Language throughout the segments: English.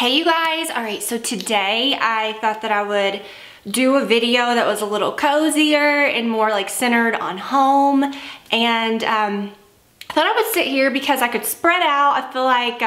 Hey you guys, all right, so today I thought that I would do a video that was a little cozier and more like centered on home, and I thought I would sit here because I could spread out. I feel like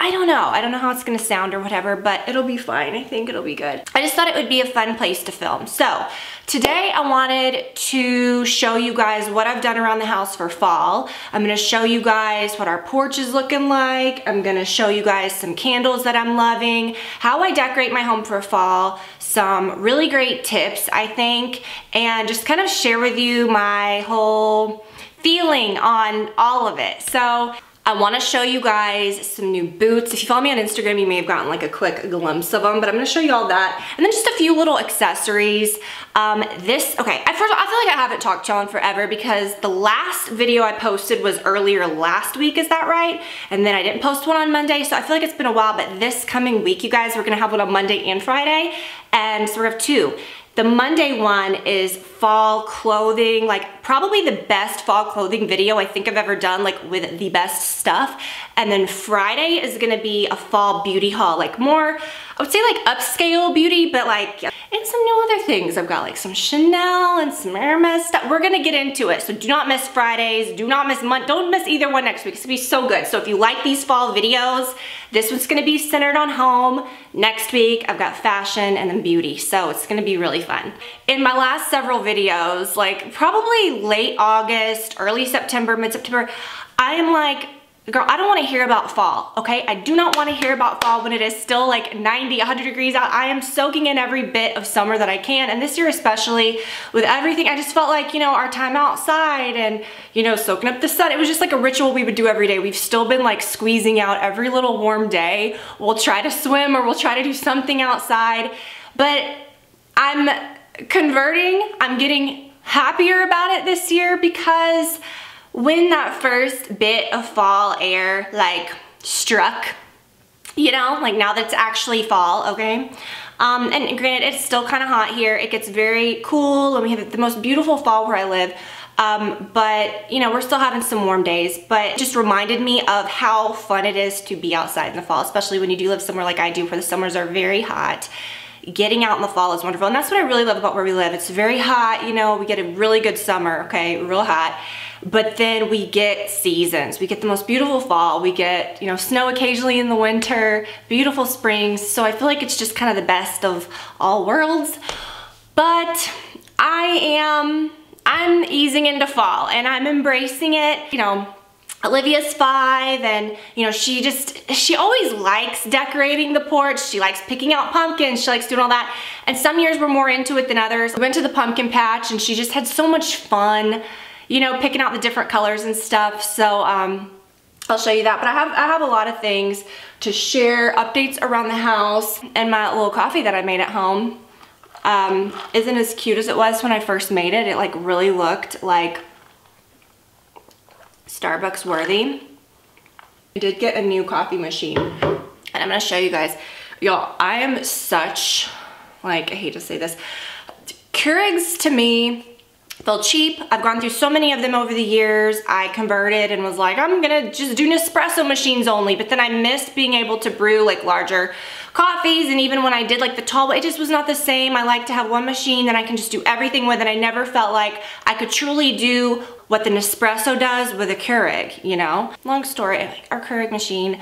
I don't know how it's gonna sound or whatever, but it'll be fine. I think it'll be good. I just thought it would be a fun place to film. So today I wanted to show you guys what I've done around the house for fall. I'm gonna show you guys what our porch is looking like. I'm gonna show you guys some candles that I'm loving, how I decorate my home for fall, some really great tips, I think, and just kind of share with you my whole feeling on all of it. So I want to show you guys some new boots. If you follow me on Instagram, you may have gotten like a quick glimpse of them, but I'm going to show you all that. And then just a few little accessories. Okay, I feel like I haven't talked to y'all in forever because the last video I posted was earlier last week, is that right? And then I didn't post one on Monday, so I feel like it's been a while, but this coming week, you guys, we're going to have one on Monday and Friday, and so we're going to have two. The Monday one is fall clothing, like probably the best fall clothing video I think I've ever done, like with the best stuff. And then Friday is gonna be a fall beauty haul, like more, I would say like upscale beauty, but like, and some new other things. I've got like some Chanel and some Hermes stuff. We're gonna get into it. So do not miss Fridays, do not miss Monday, don't miss either one next week. It's gonna be so good. So if you like these fall videos, this one's gonna be centered on home. Next week, I've got fashion and then beauty. So it's gonna be really fun. In my last several videos, like probably late August, early September, mid-September, I am like, girl, I don't want to hear about fall, okay? I do not want to hear about fall when it is still like 90, 100 degrees out. I am soaking in every bit of summer that I can, and this year especially, with everything, I just felt like, you know, our time outside and, you know, soaking up the sun, it was just like a ritual we would do every day. We've still been like squeezing out every little warm day. We'll try to swim or we'll try to do something outside, but I'm converting. I'm getting happier about it this year because when that first bit of fall air like struck, you know, like now that it's actually fall, okay? And granted, it's still kind of hot here. It gets very cool and we have the most beautiful fall where I live. But you know, we're still having some warm days, but it just reminded me of how fun it is to be outside in the fall, especially when you do live somewhere like I do where the summers are very hot. Getting out in the fall is wonderful, and that's what I really love about where we live. It's very hot, you know, we get a really good summer, okay, real hot, but then we get seasons. We get the most beautiful fall, we get, you know, snow occasionally in the winter, beautiful springs, so I feel like it's just kind of the best of all worlds. But I'm easing into fall, and I'm embracing it, you know. Olivia's 5, and you know, she always likes decorating the porch. She likes picking out pumpkins, she likes doing all that, and some years we're more into it than others. We went to the pumpkin patch and she just had so much fun, you know, picking out the different colors and stuff. So I'll show you that, but I have a lot of things to share, updates around the house, and my little coffee that I made at home isn't as cute as it was when I first made it. It like really looked like Starbucks worthy. I did get a new coffee machine, and I'm gonna show you guys. Y'all, I am such, like, I hate to say this, Keurigs to me feel cheap. I've gone through so many of them over the years. I converted and was like, I'm gonna just do Nespresso machines only, but then I missed being able to brew like larger coffees, and even when I did like the tall, it just was not the same. I like to have one machine that I can just do everything with, and I never felt like I could truly do what the Nespresso does with a Keurig, you know? Long story, like our Keurig machine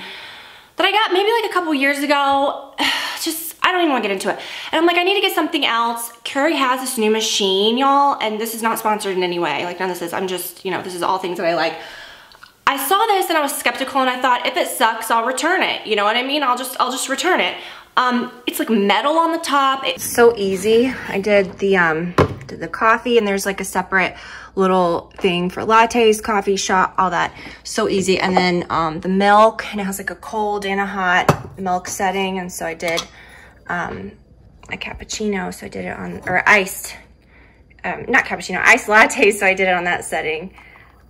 that I got maybe like a couple years ago, just, I don't even want to get into it. And I'm like, I need to get something else. Keurig has this new machine, y'all, and this is not sponsored in any way. Like none of this is, I'm just, you know, this is all things that I like. I saw this and I was skeptical, and I thought, if it sucks, I'll return it. You know what I mean? I'll just return it. It's like metal on the top. It's so easy. I did the coffee, and there's like a separate little thing for lattes, coffee shot, all that. So easy. And then the milk, and it has like a cold and a hot milk setting, and so I did a cappuccino, so I did it on, or iced, not cappuccino, iced latte, so I did it on that setting.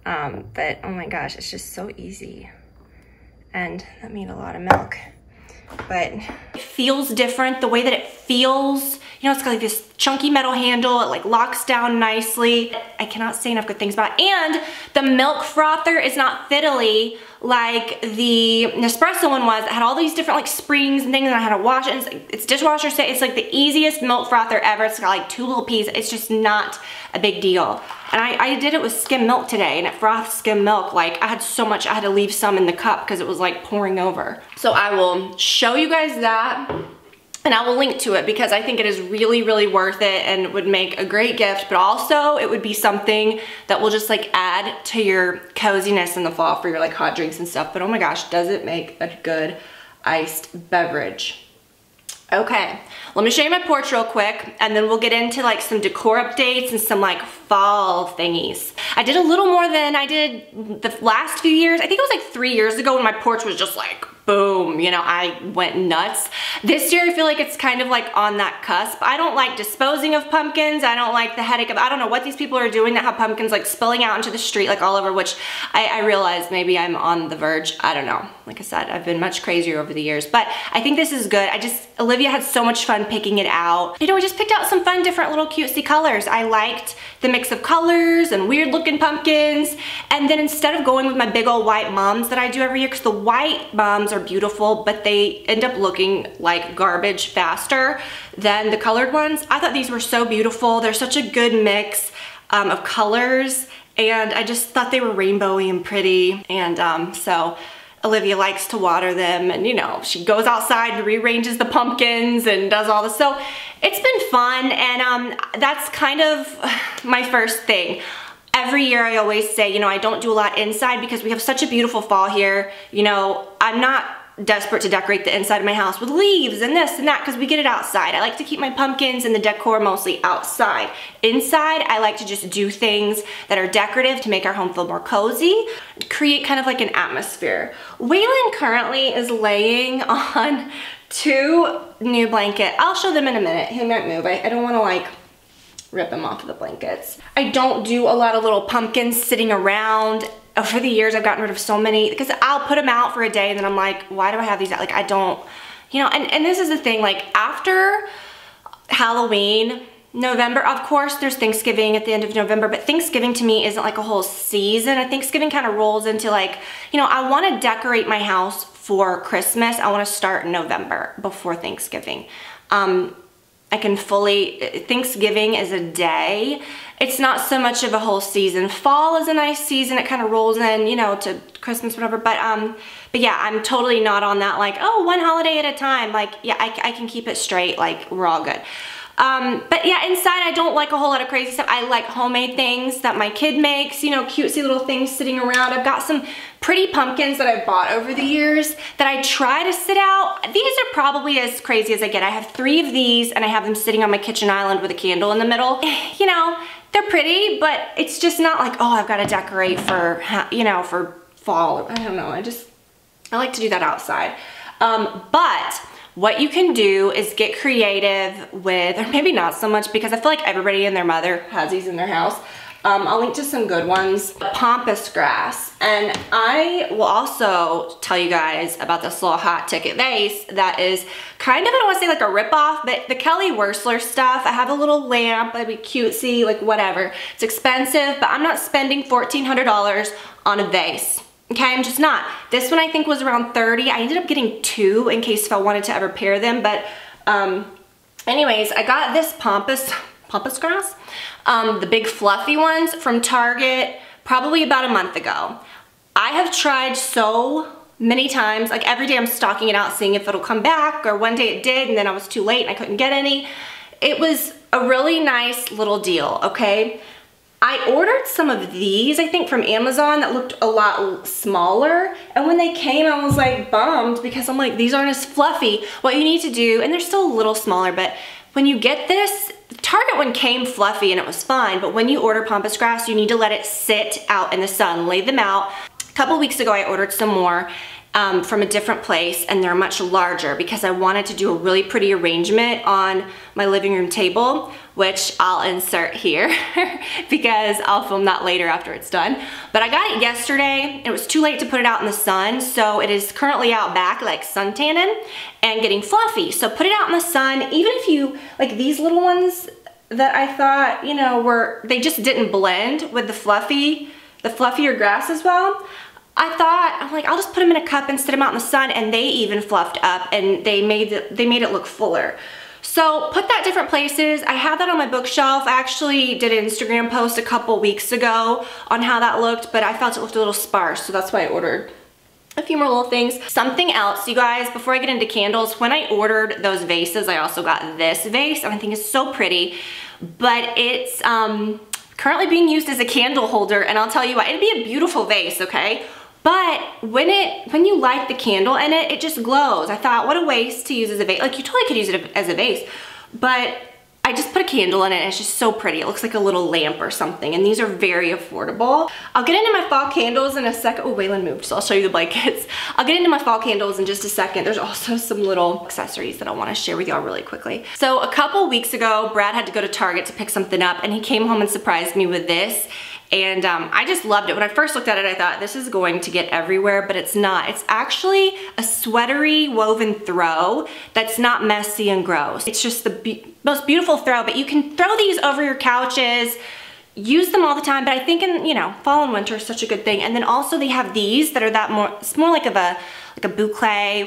But oh my gosh, it's just so easy, and that made a lot of milk. But it feels different. The way that it feels, you know, it's got like this chunky metal handle. It like locks down nicely. I cannot say enough good things about it. And the milk frother is not fiddly like the Nespresso one was. It had all these different like springs and things, and I had to wash it. And it's dishwasher safe. It's like the easiest milk frother ever. It's got like 2 little peas. It's just not a big deal. And I did it with skim milk today, and it frothed skim milk. Like I had so much, I had to leave some in the cup because it was like pouring over. So I will show you guys that. And I will link to it because I think it is really, really worth it and would make a great gift, but also it would be something that will just like add to your coziness in the fall for your like hot drinks and stuff. But oh my gosh, does it make a good iced beverage. Okay, let me show you my porch real quick, and then we'll get into like some decor updates and some like fall thingies. I did a little more than I did the last few years. I think it was like 3 years ago when my porch was just like boom, you know, I went nuts. This year I feel like it's kind of like on that cusp. I don't like disposing of pumpkins. I don't like the headache of, I don't know what these people are doing that have pumpkins like spilling out into the street like all over, which I realize maybe I'm on the verge. I don't know. Like I said, I've been much crazier over the years, but I think this is good. Olivia had so much fun picking it out. You know, we just picked out some fun, different little cutesy colors. I liked the mix of colors and weird looking pumpkins. And then instead of going with my big old white mums that I do every year, because the white mums are beautiful, but they end up looking like garbage faster than the colored ones. I thought these were so beautiful. They're such a good mix of colors, and I just thought they were rainbowy and pretty. And so Olivia likes to water them, and you know, she goes outside and rearranges the pumpkins and does all this. So it's been fun, and that's kind of my first thing. Every year I always say, you know, I don't do a lot inside because we have such a beautiful fall here. You know, I'm not desperate to decorate the inside of my house with leaves and this and that because we get it outside. I like to keep my pumpkins and the decor mostly outside. Inside, I like to just do things that are decorative to make our home feel more cozy, create kind of like an atmosphere. Waylon currently is laying on 2 new blankets. I'll show them in a minute. He might move. I don't want to like rip him off of the blankets. I don't do a lot of little pumpkins sitting around. Over the years, I've gotten rid of so many because I'll put them out for a day and then I'm like, why do I have these out? Like, I don't, you know, and this is the thing, like after Halloween, November, of course, there's Thanksgiving at the end of November, but Thanksgiving to me isn't like a whole season. Thanksgiving kind of rolls into like, you know, I want to decorate my house for Christmas. I want to start in November before Thanksgiving. I can fully, Thanksgiving is a day. It's not so much of a whole season. Fall is a nice season. It kind of rolls in, you know, to Christmas, whatever. But yeah, I'm totally not on that like, oh, one holiday at a time. Like, yeah, I can keep it straight. Like, we're all good. But yeah, inside I don't like a whole lot of crazy stuff. I like homemade things that my kid makes, you know, cutesy little things sitting around. I've got some pretty pumpkins that I've bought over the years that I try to sit out. These are probably as crazy as I get. I have 3 of these and I have them sitting on my kitchen island with a candle in the middle. You know, they're pretty, but it's just not like, oh, I've got to decorate for, you know, for fall. I don't know. I like to do that outside. But what you can do is get creative with, or maybe not so much because I feel like everybody and their mother has these in their house. I'll link to some good ones. Pampas grass. And I will also tell you guys about this little hot ticket vase that is kind of, I don't want to say like a ripoff, but the Kelly Wearstler stuff. I have a little lamp, it'd be cutesy, like whatever. It's expensive, but I'm not spending $1,400 on a vase. Okay, I'm just not. This one I think was around 30. I ended up getting 2 in case if I wanted to ever pair them. But anyways, I got this pampas grass, the big fluffy ones from Target probably about a month ago. I have tried so many times, like every day I'm stocking it out, seeing if it'll come back, or one day it did and then I was too late and I couldn't get any. It was a really nice little deal, okay? I ordered some of these, I think from Amazon that looked a lot smaller. And when they came, I was like bummed because I'm like, these aren't as fluffy. What you need to do, and they're still a little smaller, but when you get this, the Target one came fluffy and it was fine, but when you order pampas grass, you need to let it sit out in the sun, lay them out. A couple weeks ago, I ordered some more from a different place, and they're much larger because I wanted to do a really pretty arrangement on my living room table, which I'll insert here because I'll film that later after it's done. But I got it yesterday. It was too late to put it out in the sun, so it is currently out back, like sun tanning and getting fluffy. So put it out in the sun. Even if you, like these little ones that I thought, you know, they just didn't blend with the fluffier grass as well. I'm like, I'll just put them in a cup and sit them out in the sun, and they even fluffed up and they made it look fuller. So put that different places. I had that on my bookshelf. I actually did an Instagram post a couple weeks ago on how that looked, but I felt it looked a little sparse, so that's why I ordered a few more little things. Something else, you guys, before I get into candles, when I ordered those vases, I also got this vase, and I think it's so pretty, but it's currently being used as a candle holder, and I'll tell you what, it'd be a beautiful vase, okay? But when you light the candle in it, it just glows. I thought, what a waste to use as a vase. Like, you totally could use it as a vase, but I just put a candle in it and it's just so pretty. It looks like a little lamp or something, and these are very affordable. I'll get into my fall candles in a second. Oh, Waylon moved, so I'll show you the blankets. I'll get into my fall candles in just a second. There's also some little accessories that I want to share with y'all really quickly. So a couple weeks ago, Brad had to go to Target to pick something up, and he came home and surprised me with this. And I just loved it. When I first looked at it, I thought this is going to get everywhere, but it's not. It's actually a sweatery woven throw that's not messy and gross. It's just the most beautiful throw, but you can throw these over your couches, use them all the time, but I think in, you know, fall and winter is such a good thing. And then also they have these that are it's more like a boucle,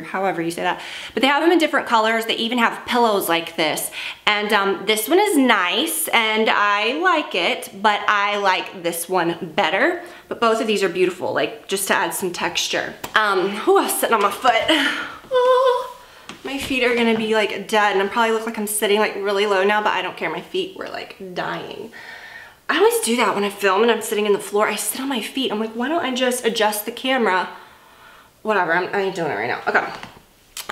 however you say that. But they have them in different colors. They even have pillows like this. And this one is nice, and I like it, but I like this one better. But both of these are beautiful, like just to add some texture. I was sitting on my foot. Oh, my feet are gonna be like dead, and I probably look like I'm sitting like really low now, but I don't care. My feet were like dying. I always do that when I film and I'm sitting in the floor. I sit on my feet. I'm like, why don't I just adjust the camera? Whatever, I ain't doing it right now. Okay.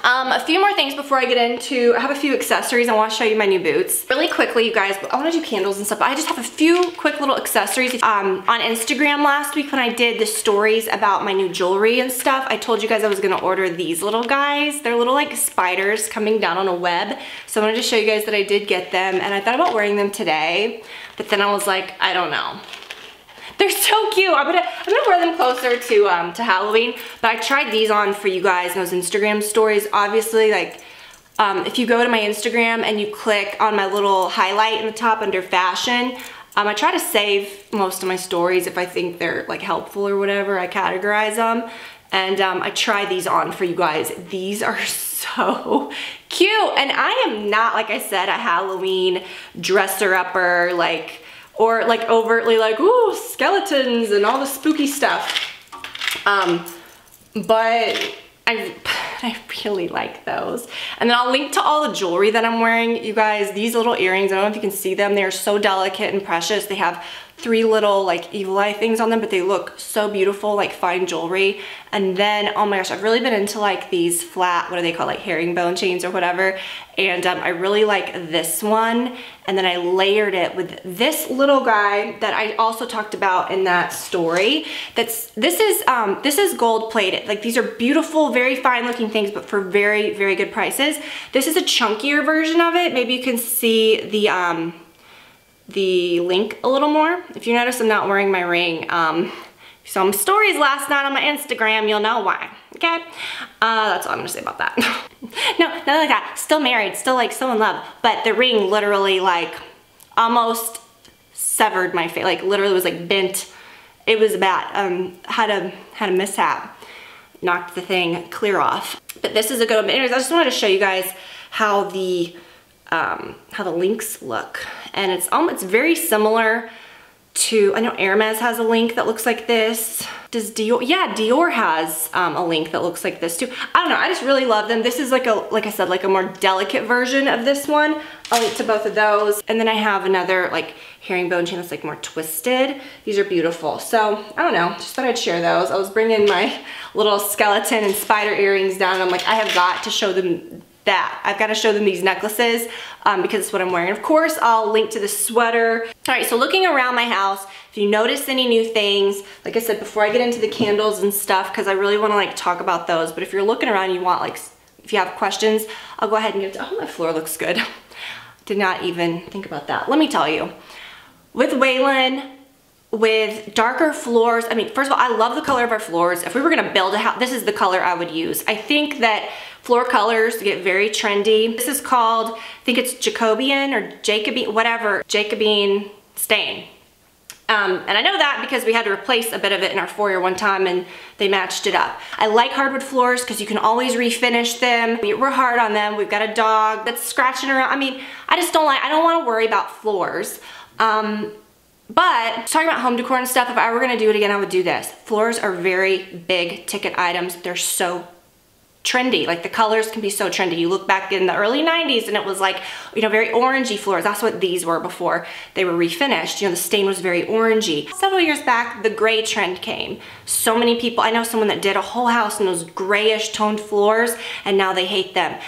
A few more things before I get into, I have a few accessories. I want to show you my new boots. Really quickly, you guys, I want to do candles and stuff, but I just have a few quick little accessories. On Instagram last week when I did the stories about my new jewelry and stuff, I told you guys I was going to order these little guys. They're little like spiders coming down on a web. So I wanted to show you guys that I did get them, and I thought about wearing them today, but then I was like, I don't know. They're so cute. I'm gonna wear them closer to Halloween, but I tried these on for you guys in those Instagram stories. Obviously, like, if you go to my Instagram and you click on my little highlight in the top under fashion, I try to save most of my stories if I think they're like helpful or whatever. I categorize them, and I tried these on for you guys. These are so cute, and I am not, like I said, a Halloween dresser-upper, or like overtly like, ooh, skeletons and all the spooky stuff. But I really like those. And then I'll link to all the jewelry that I'm wearing. You guys, these little earrings, I don't know if you can see them. They're so delicate and precious. They have 3 little like evil eye things on them, but they look so beautiful, like fine jewelry. And then, oh my gosh, I've really been into like these flat, what are they called, like herringbone chains or whatever. And I really like this one. And then I layered it with this little guy that I also talked about in that story. This is gold plated. Like, these are beautiful, very fine looking things, but for very, very good prices. This is a chunkier version of it. Maybe you can see the link a little more. If you notice I'm not wearing my ring, some stories last night on my Instagram, you'll know why, okay? That's all I'm gonna say about that. No, nothing like that. Still married, still in love, but the ring literally like almost severed my face, like literally was like bent. It was bad. Had a mishap, knocked the thing clear off. But this is a good one. But anyways, I just wanted to show you guys how the links look, and it's very similar to, I know Hermes has a link that looks like this. Does Dior? Yeah, Dior has a link that looks like this too. I don't know, I just really love them. This is like I said, like a more delicate version of this one. I'll link to both of those. And then I have another like herringbone chain that's like more twisted. These are beautiful. So I don't know, just thought I'd share those. I was bringing my little skeleton and spider earrings down, and I'm like, I have got to show them that. I've got to show them these necklaces because it's what I'm wearing. Of course, I'll link to the sweater. All right, so looking around my house, If you notice any new things, like I said, before I get into the candles and stuff, because I really want to like talk about those, but if you're looking around, you want like, if you have questions, I'll go ahead and give it to, oh, my floor looks good. Did not even think about that. Let me tell you, with Waylon, with darker floors, I mean, first of all, I love the color of our floors. If we were gonna build a house, this is the color I would use. I think that floor colors get very trendy. This is called, I think it's Jacobean or Jacobine, whatever, Jacobine stain. And I know that because we had to replace a bit of it in our foyer one time and they matched it up. I like hardwood floors because you can always refinish them. We're hard on them. We've got a dog that's scratching around. I mean, I don't want to worry about floors. But talking about home decor and stuff, if I were gonna do it again, I would do this. Floors are very big ticket items. They're so trendy. Like the colors can be so trendy. You look back in the early 90s and it was like, you know, very orangey floors. That's what these were before they were refinished. You know, the stain was very orangey. Several years back, the gray trend came. So many people, I know someone that did a whole house in those grayish toned floors and now they hate them.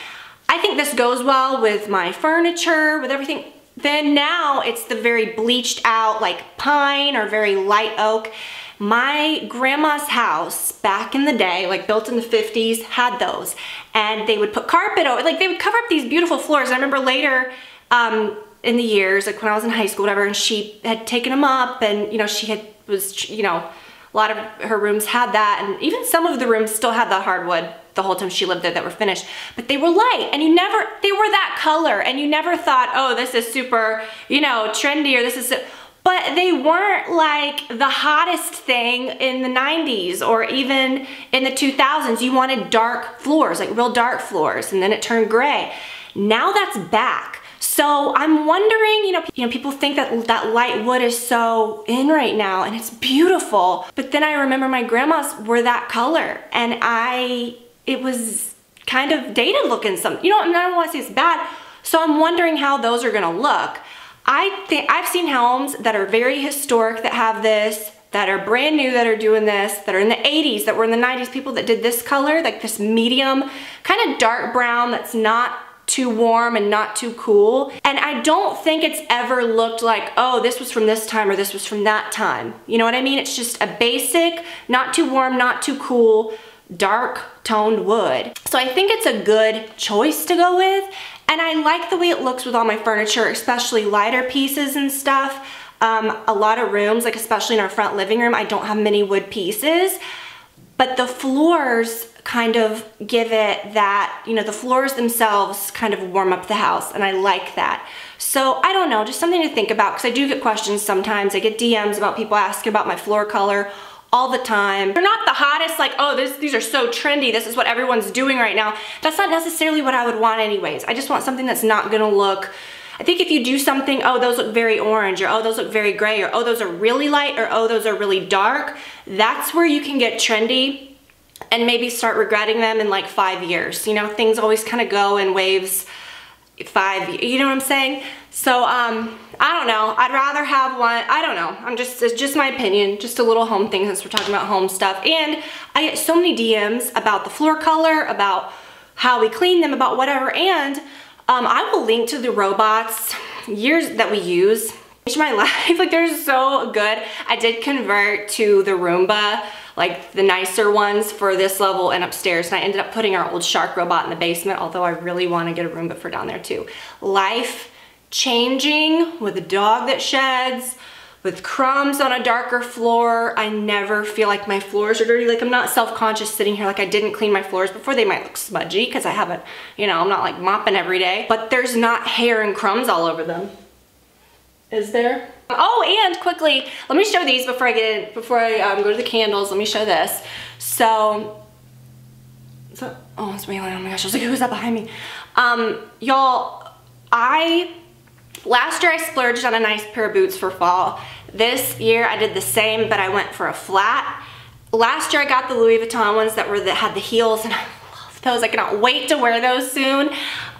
I think this goes well with my furniture, with everything. Then now it's the very bleached out like pine or very light oak. My grandma's house back in the day, like built in the 50s, had those. And they would put carpet over, like they would cover up these beautiful floors. I remember later in the years, like when I was in high school, whatever, and she had taken them up and, you know, a lot of her rooms had that. And even some of the rooms still had the hardwood the whole time she lived there that were finished, but they were light and they were that color and you never thought, oh, this is super, you know, trendy or this is, but they weren't like the hottest thing in the 90s or even in the 2000s. You wanted dark floors, like real dark floors, and then it turned gray. Now that's back. So I'm wondering, you know, people think that light wood is so in right now and it's beautiful, but then I remember my grandma's were that color and it was kind of dated looking you know, I don't want to say it's bad. So I'm wondering how those are gonna look. I've seen homes that are very historic that have this, that are brand new that are doing this, that are in the 80s, that were in the 90s, people that did this color, like this medium, kind of dark brown that's not too warm and not too cool. And I don't think it's ever looked like, oh, this was from this time or this was from that time. You know what I mean? It's just a basic, not too warm, not too cool, dark toned wood. So I think it's a good choice to go with. And I like the way it looks with all my furniture, especially lighter pieces and stuff. A lot of rooms, like especially in our front living room, I don't have many wood pieces, but the floors kind of give it that, you know, the floors themselves kind of warm up the house, and I like that. So I don't know, just something to think about, because I do get questions sometimes. I get DMs about people asking about my floor color all the time. They're not the hottest, like, oh, these are so trendy, this is what everyone's doing right now. That's not necessarily what I would want anyways. I just want something that's not gonna look, I think if you do something, oh, those look very orange, or oh, those look very gray, or oh, those are really light, or oh, those are really dark, that's where you can get trendy and maybe start regretting them in like 5 years. You know, things always kind of go in waves, you know what I'm saying? So, I don't know. I'd rather have one, I don't know. It's just my opinion, just a little home thing since we're talking about home stuff. And I get so many DMs about the floor color, about how we clean them, about whatever. And I will link to the robots that we use. Changed my life, like they're so good. I did convert to the Roomba, like the nicer ones for this level and upstairs, and I ended up putting our old shark robot in the basement, although I really want to get a Roomba for down there too. Life changing with a dog that sheds, with crumbs on a darker floor. I never feel like my floors are dirty. Like I'm not self-conscious sitting here like I didn't clean my floors before. They might look smudgy because I haven't, you know, I'm not like mopping every day, but there's not hair and crumbs all over them. Is there? Oh, and quickly, let me show these before I go to the candles. Let me show this. So oh, it's Waylon. Oh my gosh, I was like, who's that behind me? Y'all, last year I splurged on a nice pair of boots for fall. This year I did the same, but I went for a flat. Last year I got the Louis Vuitton ones that had the heels, and I love those. I cannot wait to wear those soon.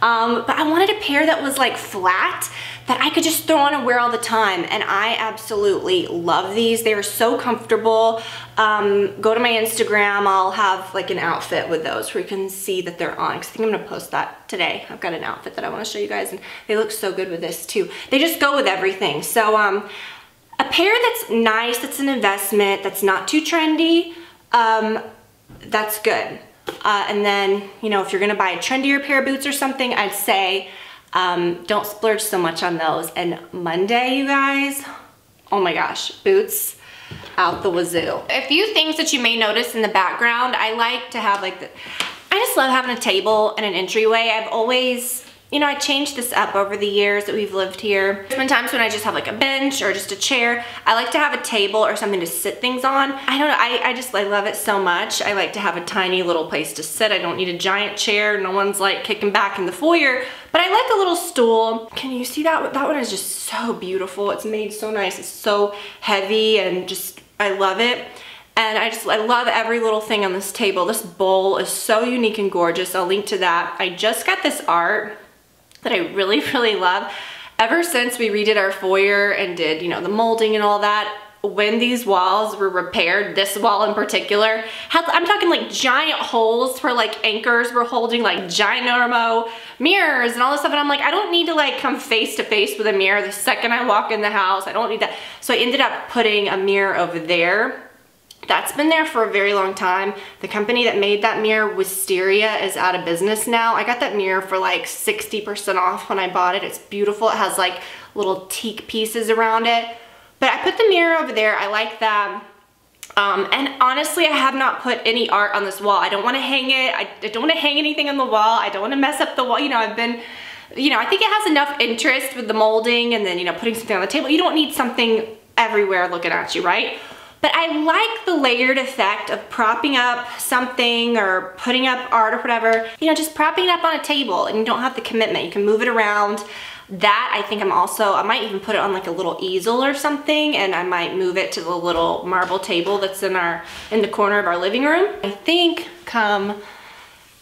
But I wanted a pair that was like flat, that I could just throw on and wear all the time, and I absolutely love these. They are so comfortable. Go to my Instagram, I'll have like an outfit with those where you can see that they're on, because I think I'm gonna post that today. I've got an outfit that I wanna show you guys, and they look so good with this too. They just go with everything. So a pair that's nice, that's an investment, that's not too trendy, that's good. And then, you know, if you're gonna buy a trendier pair of boots or something, I'd say don't splurge so much on those. And Monday, you guys, oh my gosh, boots out the wazoo. A few things that you may notice in the background, I like to have like I just love having a table and an entryway. I've always, you know, I changed this up over the years that we've lived here. There's been times when I just have like a bench or just a chair. I like to have a table or something to sit things on. I don't know, I love it so much. I like to have a tiny little place to sit. I don't need a giant chair. No one's like kicking back in the foyer, but I like a little stool. Can you see that? That one is just so beautiful. It's made so nice. It's so heavy and just, I love it. And I love every little thing on this table. This bowl is so unique and gorgeous. I'll link to that. I just got this art that I really, really love. Ever since we redid our foyer and did, you know, the molding and all that, when these walls were repaired, this wall in particular, I'm talking like giant holes where like anchors were holding like ginormo mirrors and all this stuff. And I'm like, I don't need to like come face to face with a mirror the second I walk in the house. I don't need that. So I ended up putting a mirror over there. That's been there for a very long time. The company that made that mirror, Wisteria, is out of business now. I got that mirror for like 60% off when I bought it. It's beautiful. It has like little teak pieces around it. But I put the mirror over there. I like that. And honestly, I have not put any art on this wall. I don't want to hang it. I don't want to hang anything on the wall. I don't want to mess up the wall. You know, I think it has enough interest with the molding and then, you know, putting something on the table. You don't need something everywhere looking at you, right? But I like the layered effect of propping up something or putting up art or whatever, you know, just propping it up on a table and you don't have the commitment. You can move it around. That I think I might even put it on like a little easel or something, and I might move it to the little marble table that's in the corner of our living room. I think come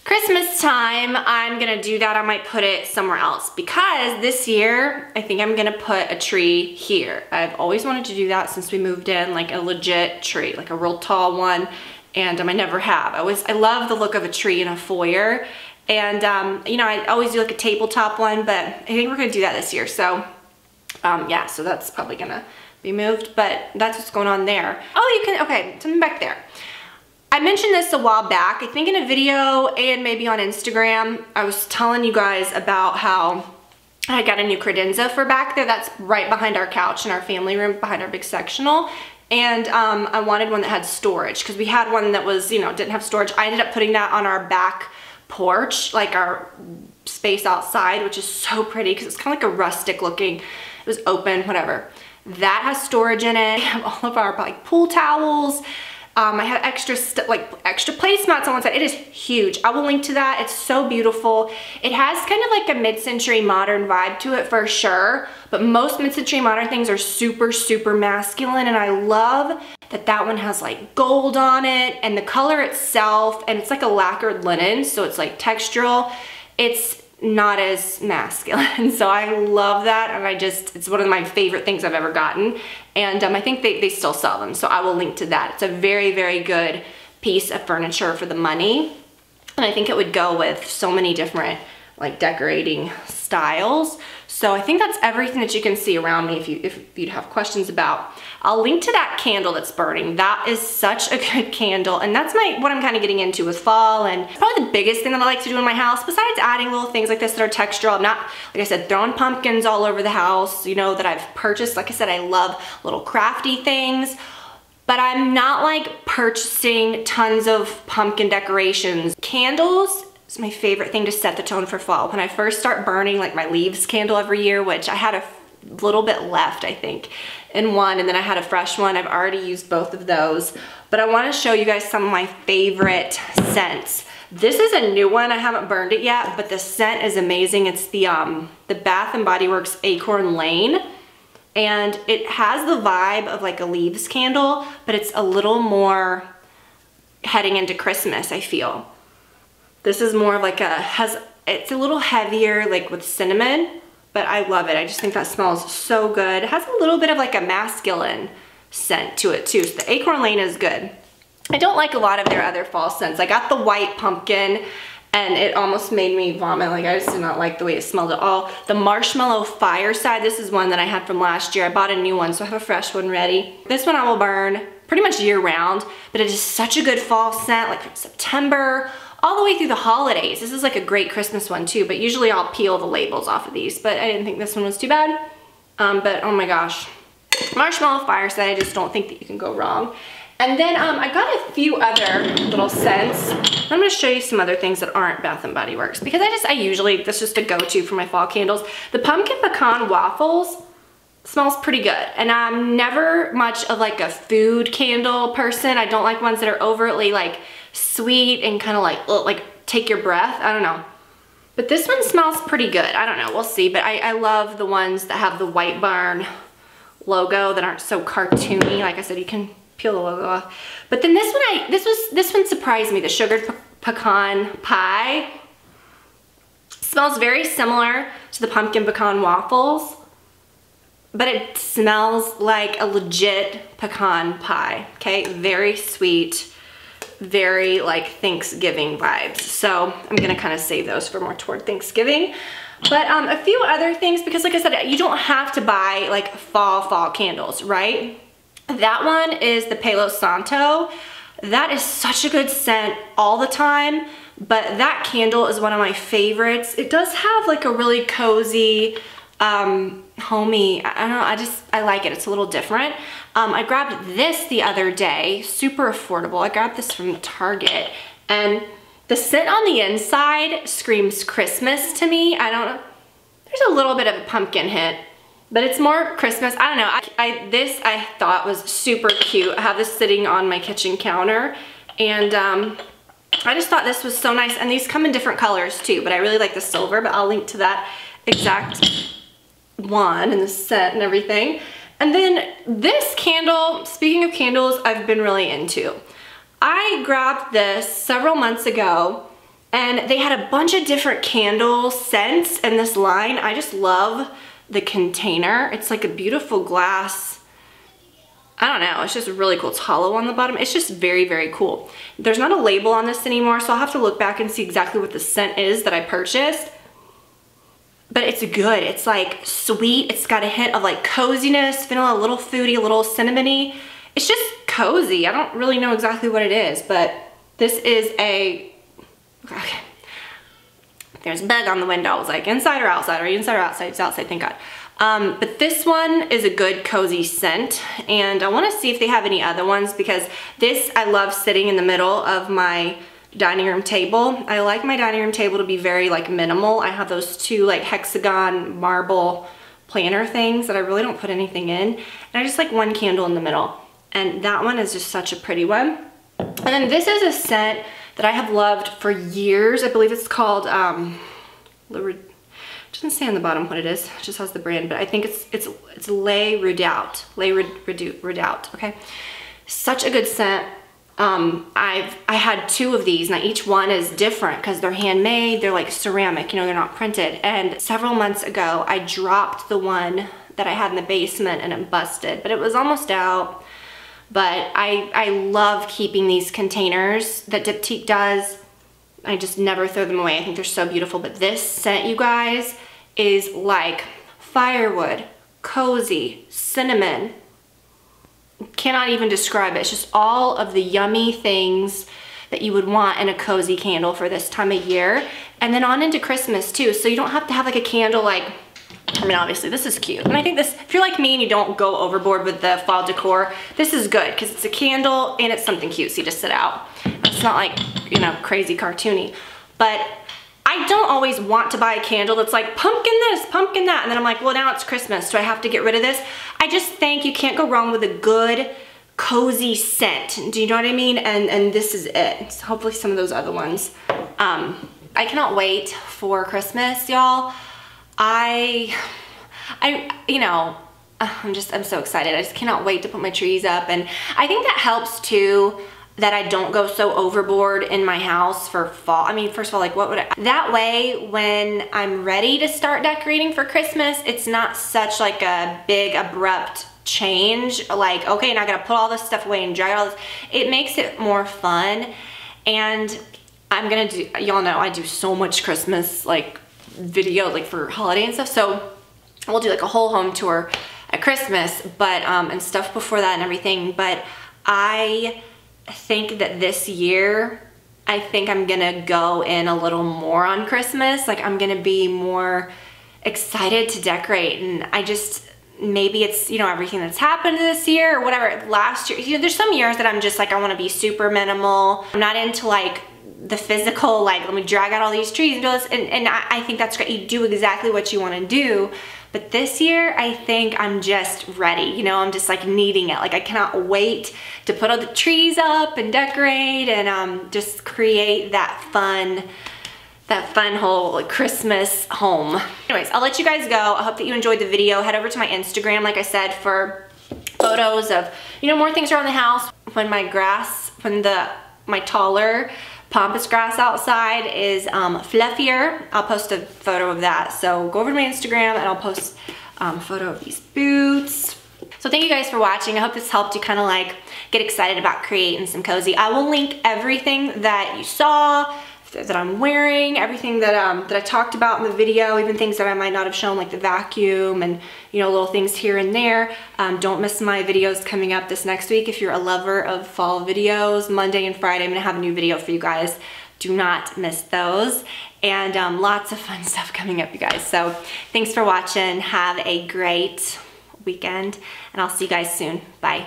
Christmas time, I'm gonna do that. I might put it somewhere else because this year, I think I'm gonna put a tree here. I've always wanted to do that since we moved in, like a legit tree, like a real tall one, and I never have. I love the look of a tree in a foyer, and you know, I always do like a tabletop one, but I think we're gonna do that this year. So yeah, so that's probably gonna be moved, but that's what's going on there. Oh, okay, something back there. I mentioned this a while back, I think in a video and maybe on Instagram. I was telling you guys about how I got a new credenza for back there. That's right behind our couch in our family room, behind our big sectional. And I wanted one that had storage because we had one that was, you know, didn't have storage. I ended up putting that on our back porch, like our space outside, which is so pretty because it's kind of like a rustic looking, it was open, whatever. That has storage in it. I have all of our like pool towels. I have extra placemats on one side. It is huge. I will link to that. It's so beautiful. It has kind of like a mid-century modern vibe to it for sure, but most mid-century modern things are super, super masculine, and I love that that one has like gold on it, and the color itself, and it's like a lacquered linen, so it's like textural. It's not as masculine, so I love that, and it's one of my favorite things I've ever gotten, and I think they still sell them, so I will link to that. It's a very, very good piece of furniture for the money, and I think it would go with so many different like decorating styles. So I think that's everything that you can see around me if you'd have questions about. I'll link to that candle that's burning. That is such a good candle, and that's what I'm kind of getting into with fall, and probably the biggest thing that I like to do in my house, besides adding little things like this that are textural. I'm not, like I said, throwing pumpkins all over the house, you know, that I've purchased. Like I said, I love little crafty things, but I'm not like purchasing tons of pumpkin decorations. Candles, it's my favorite thing to set the tone for fall. When I first start burning like my leaves candle every year, which I had a little bit left, I think, in one, and then I had a fresh one. I've already used both of those, but I want to show you guys some of my favorite scents. This is a new one. I haven't burned it yet, but the scent is amazing. It's the Bath & Body Works Acorn Lane, and it has the vibe of like a leaves candle, but it's a little more heading into Christmas, I feel. This is more like it's a little heavier, like with cinnamon, but I love it. I just think that smells so good. It has a little bit of like a masculine scent to it too, so the Acorn Lane is good. I don't like a lot of their other fall scents. I got the white pumpkin, and it almost made me vomit. Like, I just did not like the way it smelled at all. The Marshmallow Fireside, this is one that I had from last year. I bought a new one, so I have a fresh one ready. This one I will burn pretty much year round, but it is such a good fall scent, like from September all the way through the holidays. This is like a great Christmas one too, but usually I'll peel the labels off of these, but I didn't think this one was too bad. But oh my gosh, Marshmallow Fireside, I just don't think that you can go wrong. And then I got a few other little scents. I'm gonna show you some other things that aren't Bath & Body Works, because I usually, that's just a go-to for my fall candles. The Pumpkin Pecan Waffles smells pretty good, and I'm never much of like a food candle person. I don't like ones that are overtly like sweet and kind of like take your breath. I don't know. But this one smells pretty good. I don't know, we'll see. But I love the ones that have the White Barn logo that aren't so cartoony. Like I said, you can peel the logo off. But then this one, this one surprised me. The Sugared Pecan Pie smells very similar to the Pumpkin Pecan Waffles, but it smells like a legit pecan pie, okay? Very sweet, very like Thanksgiving vibes. So I'm gonna kind of save those for more toward Thanksgiving. But a few other things, because like I said, you don't have to buy like fall candles, right? That one is the Palo Santo. That is such a good scent all the time, but that candle is one of my favorites. It does have like a really cozy, homey, I don't know, I like it. It's a little different. I grabbed this the other day, super affordable. I grabbed this from Target, and the scent on the inside screams Christmas to me. I don't know, there's a little bit of a pumpkin hint, but it's more Christmas. I don't know. This I thought was super cute. I have this sitting on my kitchen counter, and I just thought this was so nice. And these come in different colors too, but I really like the silver, but I'll link to that exact one and the scent and everything. And then this candle, speaking of candles, I've been really into. I grabbed this several months ago, and they had a bunch of different candle scents in this line. I just love the container. It's like a beautiful glass. I don't know, it's just really cool. It's hollow on the bottom. It's just very, very cool. There's not a label on this anymore, so I'll have to look back and see exactly what the scent is that I purchased. But it's good. It's like sweet. It's got a hint of like coziness, vanilla, a little foodie, a little cinnamony. It's just cozy. I don't really know exactly what it is, but this is a, okay. There's a bug on the window. I was like, inside or outside? Are you inside or outside? It's outside, thank God. But this one is a good cozy scent, and I want to see if they have any other ones, because this I love sitting in the middle of my dining room table. I like my dining room table to be very like minimal. I have those two like hexagon marble planner things that I really don't put anything in, and I just like one candle in the middle, and that one is just such a pretty one. And then this is a scent that I have loved for years. I believe it's called it doesn't say on the bottom what it is, it just has the brand, but I think it's Les Redoubt. Redoubt, okay? Such a good scent. I had two of these. Now each one is different because they're handmade, they're like ceramic, you know, they're not printed. And several months ago, I dropped the one that I had in the basement and it busted, but it was almost out. But I love keeping these containers that Diptyque does. I just never throw them away. I think they're so beautiful. But this scent, you guys, is like firewood, cozy, cinnamon. Cannot even describe it. It's just all of the yummy things that you would want in a cozy candle for this time of year. And then on into Christmas too. So you don't have to have like a candle like, I mean, obviously this is cute. And I think this, if you're like me and you don't go overboard with the fall decor, this is good because it's a candle and it's something cutesy to sit out. It's not like, you know, crazy cartoony. But I don't always want to buy a candle that's like pumpkin this, pumpkin that. And then I'm like, well, now it's Christmas, so I have to get rid of this. I just think you can't go wrong with a good, cozy scent. Do you know what I mean? And this is it. So hopefully some of those other ones. I cannot wait for Christmas, y'all. You know, I'm so excited. I just cannot wait to put my trees up. And I think that helps too, that I don't go so overboard in my house for fall. I mean, first of all, like that way when I'm ready to start decorating for Christmas, it's not such like a big abrupt change. Like, okay, now I gotta put all this stuff away and dry all this. It makes it more fun. And I'm gonna do, y'all know I do so much Christmas like video like for holiday and stuff, so we'll do like a whole home tour at Christmas, but and stuff before that and everything. But I think that this year, I think I'm gonna go in a little more on Christmas. Like I'm gonna be more excited to decorate, and I just, maybe it's, you know, everything that's happened this year or whatever. Last year, you know, there's some years that I'm just like, I wanna be super minimal. I'm not into like the physical, like let me drag out all these trees and do this, and I think that's great. You do exactly what you wanna do. But this year, I think I'm just ready. You know, I'm just like needing it. Like I cannot wait to put all the trees up and decorate and just create that fun whole like, Christmas home. Anyways, I'll let you guys go. I hope that you enjoyed the video. Head over to my Instagram, like I said, for photos of, you know, more things around the house. When my grass, my taller pampas grass outside is fluffier, I'll post a photo of that. So go over to my Instagram and I'll post a photo of these boots. So thank you guys for watching. I hope this helped you kind of like get excited about creating some cozy. I will link everything that you saw, that I'm wearing, everything that I talked about in the video, even things that I might not have shown, like the vacuum and, you know, little things here and there. Don't miss my videos coming up this next week. If you're a lover of fall videos, Monday and Friday, I'm gonna have a new video for you guys. Do not miss those. And lots of fun stuff coming up, you guys. So thanks for watching. Have a great weekend, and I'll see you guys soon. Bye.